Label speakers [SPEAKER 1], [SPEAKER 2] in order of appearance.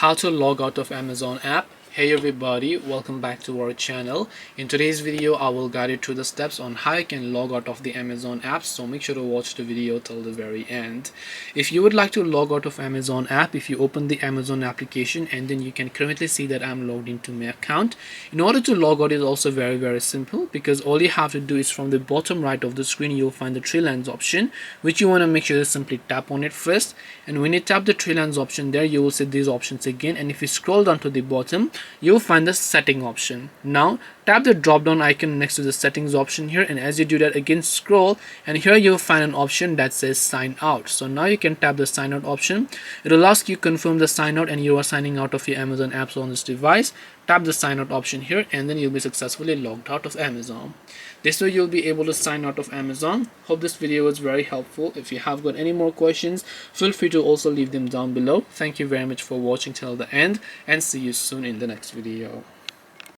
[SPEAKER 1] How to log out of Amazon app. Hey everybody, welcome back to our channel. In today's video I will guide you through the steps on how you can log out of the Amazon app, so make sure to watch the video till the very end. If you would like to log out of Amazon app, if you open the Amazon application and then you can currently see that I'm logged into my account. In order to log out is also very simple, because all you have to do is from the bottom right of the screen you'll find the three lines option, which you want to make sure to simply tap on it first. And when you tap the three lines option there, you will see these options again, and if you scroll down to the bottom you'll find the setting option. Now tap the drop down icon next to the settings option here, and as you do that again scroll, and here you'll find an option that says sign out. So now you can tap the sign out option. It will ask you confirm the sign out and you are signing out of your Amazon apps on this device. Tap the sign out option here and then you'll be successfully logged out of Amazon. This way you'll be able to sign out of Amazon. Hope this video was very helpful. If you have got any more questions, feel free to also leave them down below. Thank you very much for watching till the end, and see you soon in the next video.